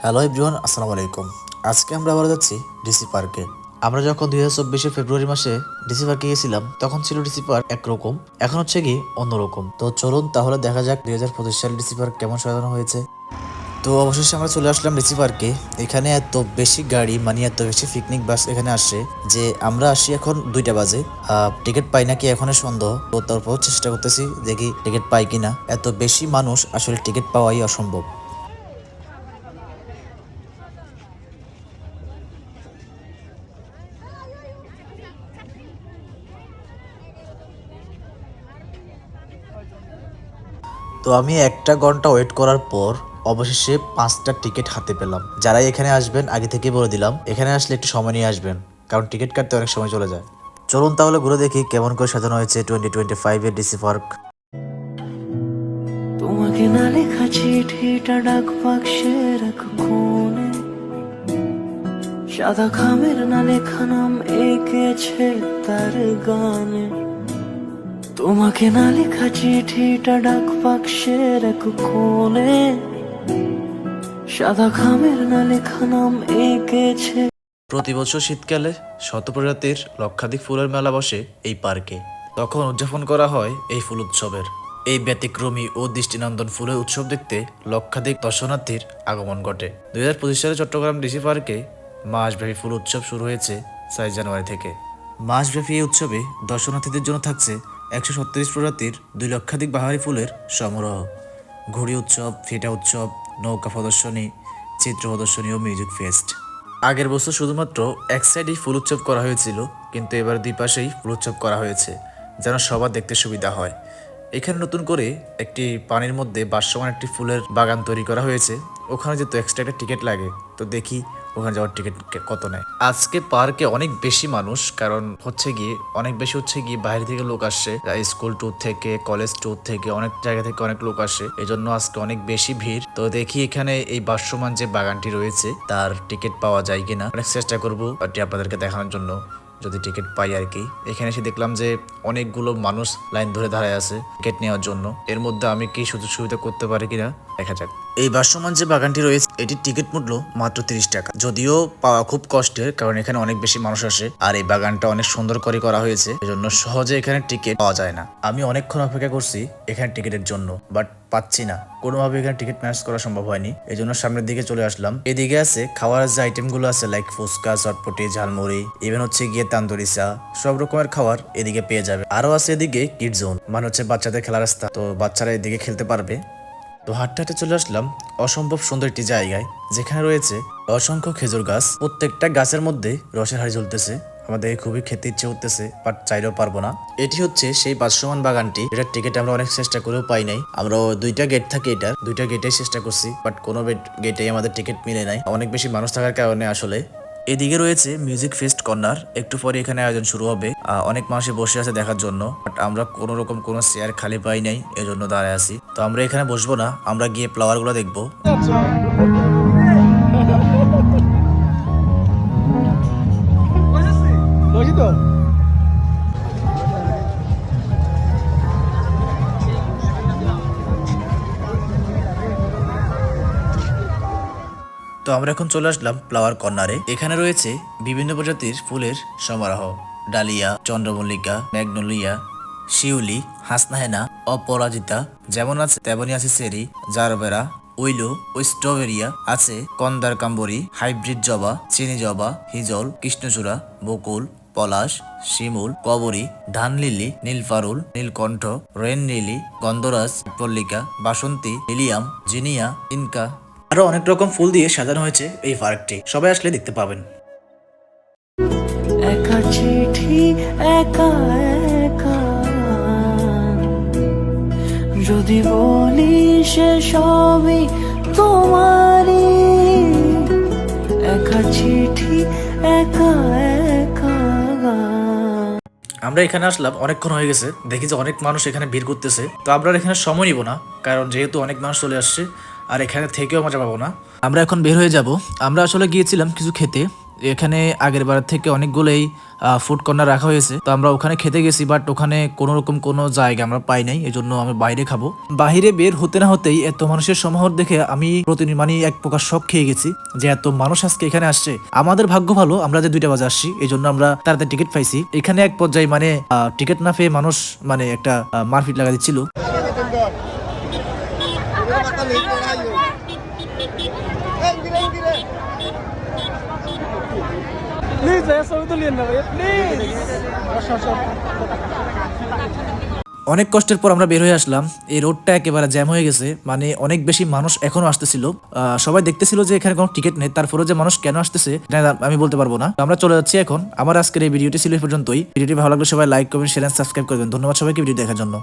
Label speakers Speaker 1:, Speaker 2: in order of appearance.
Speaker 1: Hello everyone, আসসালামু আলাইকুম। আজকে আমরা আবার যাচ্ছি ডিসি পার্কে। আমরা যখন 2024 ফেব্রুয়ারি মাসে ডিসি পার্কে গেছিলাম তখন ছিল ডিসি পার্ক একরকম, এখন হচ্ছে কি অন্যরকম। তো চলুন তাহলে দেখা যাক 2025 সালে ডিসি পার্ক কেমন সাজানো হয়েছে। তো অবশেষে আমরা চলে আসলাম ডিসি পার্কে। এখানে এত বেশি গাড়ি, মানে এত বেশি পিকনিক বাস এখানে আসে যে আমরা আসি এখন 2টা বাজে। টিকিট পাই নাকি এখনো সন্দেহ। তো তারপর চেষ্টা করতেছি দেখি টিকিট পাই কিনা। এত বেশি মানুষ, আসলে টিকিট পাওয়াই অসম্ভব। তো আমি 1 ঘন্টা ওয়েট করার পর অবশেষে 5টা টিকিট হাতে পেলাম। যারাই এখানে আসবেন আগে থেকে বলে দিলাম, এখানে আসলে একটু সময় নিয়ে আসবেন, কারণ টিকিট কাটতে অনেক সময় চলে যায়। চলুন তাহলে ঘুরে দেখি কেমন করে সাজানো হয়েছে 2025 এর ডিসি পার্ক।
Speaker 2: তোমাকে না লেখা চিঠিটা ডাক বাক্সে রাখো কোণে, সাদা খামের না লেখা নাম এঁকেছে তার গানে। তোমাকে না লেখা চিঠিটা ডাক বাক্সে রাখো কোণে, সাদা খামের না লেখা নাম এঁকেছে।
Speaker 1: প্রতি বছর শীতকালে শত প্রজাতির লক্ষাধিক ফুলের মেলা বসে এই পার্কে। তখন উদযাপন করা হয় এই ফুল উৎসবের। এই ব্যতিক্রমী ও দৃষ্টিনন্দন ফুলের উৎসব দেখতে লক্ষাধিক দর্শনার্থীর আগমন ঘটে। 2025 সালে চট্টগ্রাম ডিসি পার্কে মাসব্যাপী ফুল উৎসব শুরু হয়েছে 4 জানুয়ারি থেকে। মাসব্যাপী এই উৎসবে দর্শনার্থীদের জন্য থাকছে 136 প্রজাতির 2 লক্ষাধিক বাহারি ফুলের সমারোহ। ঘুড়ি উৎসব, ফিটা উৎসব, নৌকা প্রদর্শনী, চিত্র প্রদর্শনী ও মিউজিক ফেস্ট। আগের বছর শুধুমাত্র এক সাইডেই ফুল উৎসব করা হয়েছিল, কিন্তু এবার 2 পাশেই ফুল উৎসব করা হয়েছে যেন সবার দেখতে সুবিধা হয়। এখানে নতুন করে একটি পানির মধ্যে ভাসমান একটি ফুলের বাগান তৈরি করা হয়েছে। ওখানে যেহেতু এক্সট্রা একটা টিকিট লাগে, তো দেখি ওখানে যাওয়ার টিকিট কত নেয়। আজকে পার্কে অনেক বেশি মানুষ, কারণ অনেক বেশি বাইরে থেকে লোক আসছে, স্কুল ট্যুর থেকে, কলেজ ট্যুর থেকে, অনেক জায়গা থেকে অনেক লোক আসে। এই জন্য আজকে অনেক বেশি ভিড়। তো দেখি এখানে এই ভাসমান যে বাগানটি রয়েছে তার টিকিট পাওয়া যায় কিনা, অনেক চেষ্টা করবো আপনাদেরকে দেখানোর জন্য, যদি টিকিট পাই আর কি। এখানে এসে দেখলাম যে অনেকগুলো মানুষ লাইন ধরে দাঁড়ায় আছে টিকিট নেওয়ার জন্য। এর মধ্যে আমি কি সুযোগ সুবিধা করতে পারি কিনা দেখা যাক। এই ভাসমান যে বাগানটি রয়েছে এটির টিকিট মূল্য মাত্র 30 টাকা। যদিও পাওয়া খুব কষ্টের, কারণ এখানে অনেক বেশি মানুষ আসে আর এই বাগানটা অনেক সুন্দর করে করা হয়েছে, এজন্য সহজে এখানে টিকিট পাওয়া যায় না। আমি অনেকক্ষণ অপেক্ষা করছি এখানে টিকিটের জন্য, বাট পাচ্ছি না, কোনোভাবে এখানে টিকিট ম্যানেজ করা সম্ভব হয়নি। এই জন্য সামনের দিকে চলে আসলাম। এদিকে আছে খাওয়ার যে আইটেম গুলো আছে, লাইক ফুচকা, চটপটি, ঝালমুড়ি, ইভেন হচ্ছে গিয়ে তান্দুরি চা, সব রকমের খাবার এদিকে পেয়ে যাবে। আরো আছে এদিকে কিড জোন, মানে হচ্ছে বাচ্চাদের খেলার রাস্তা, তো বাচ্চারা এদিকে খেলতে পারবে। তো হাঁটতে হাঁটতে চলে আসলাম অসম্ভব সুন্দর একটি জায়গায়, যেখানে রয়েছে অসংখ্য খেজুর গাছ। প্রত্যেকটা গাছের মধ্যে রসের হাড়ি ঝুলতেছে। আমাদের খুবই খেতে ইচ্ছে করতেছে, বাট চাইলেও পারবো না। এটি হচ্ছে সেই ভাসমান বাগানটি, এটার টিকিট আমরা অনেক চেষ্টা করেও পাই নাই। আমরা 2টা গেট থাকে, এটার 2টা গেটে চেষ্টা করছি, বাট কোনো গেটেই আমাদের টিকিট মিলে নাই, অনেক বেশি মানুষ থাকার কারণে। আসলে এদিকে রয়েছে মিউজিক ফেস্ট কর্নার, একটু পরে এখানে আয়োজন শুরু হবে। অনেক মানুষই বসে আছে দেখার জন্য, বাট আমরা কোনো রকম কোনো চেয়ার খালি পাই নাই, এজন্য দাঁড়ায় আছি। তো আমরা এখানে বসবো না, আমরা গিয়ে ফ্লাওয়ার গুলো দেখবো। তো আমরা এখন চলে আসলাম ফ্লাওয়ার কর্নারে। এখানে রয়েছে বিভিন্ন প্রজাতির ফুলের সমারোহ, ডালিয়া, চন্দ্রমল্লিকা, ম্যাগনোলিয়া, শিউলি, হাসনাহেনা, অপরাজিতা, যেমন আছে তেমনই আছে চেরি, জারবেরা, উইলো ও স্ট্রবেরিয়া, আছে কন্দার কাম্বরি, হাইব্রিড জবা, চিনি জবা, হিজল, কৃষ্ণচূড়া, বকুল, পলাশ, শিমুল, কবরী, ধান লিলি, নীলফারুল, নীলকণ্ঠ, রেন লিলি, গন্ধরাজ, পল্লিকা, বাসন্তী, লিলিয়াম, জিনিয়া, ইনকা, আরো অনেক রকম ফুল দিয়ে সাজানো হয়েছে এই পার্কটি। সবাই আসলে দেখতে পাবেন।
Speaker 2: একা চিঠি একা একা, যদি বলি সে সবই তোমারই। একা চিঠি একা একা।
Speaker 1: আমরা এখানে আসলাম অনেকক্ষণ হয়ে গেছে, দেখি যে অনেক মানুষ এখানে ভিড় করতেছে। তো আমরা এখানে সময় নিব না, কারণ যেহেতু অনেক মানুষ চলে আসছে আর এখানে থেকেও মজা পাবো না। আমরা এখন বের হয়ে যাব। আমরা আসলে গিয়েছিলাম কিছু খেতে, এখানে আগের বার থেকে অনেকগুলোই ফুড কর্নার রাখা হয়েছে, তো আমরা ওখানে খেতে গেছি, বাট ওখানে কোনো রকম কোনো জায়গা আমরা পাই নাই, এই জন্য আমি বাইরে খাবো। বাইরে বের হতে না হতেই এত মানুষের সমাহার দেখে আমি মানে এক প্রকার শক খেয়ে গেছি যে এত মানুষ আজকে এখানে আসছে। আমাদের ভাগ্য ভালো আমরা যে 2টা বাজে আসছি, এই জন্য আমরা তাড়াতাড়ি টিকিট পাইছি। এখানে এক পর্যায়ে মানে টিকিট না পেয়ে মানুষ মানে একটা মারপিট লাগা দিচ্ছিল। অনেক কষ্টের পর আমরা বের হয়ে আসলাম। এই রোডটা একেবারে জ্যাম হয়ে গেছে, মানে অনেক বেশি মানুষ এখনো আসতেছিল। সবাই দেখতেছিল যে এখানে কোনো টিকিট নেই, তারপরে যে মানুষ কেন আসতেছে আমি বলতে পারবো না। আমরা চলে যাচ্ছি এখন। আমার আজকের এই ভিডিওটি ছিল এই পর্যন্তই। ভিডিওটি ভালো লাগলে সবাই লাইক কমেন্ট শেয়ার সাবস্ক্রাইব করবেন। ধন্যবাদ সবাইকে ভিডিও দেখার জন্য।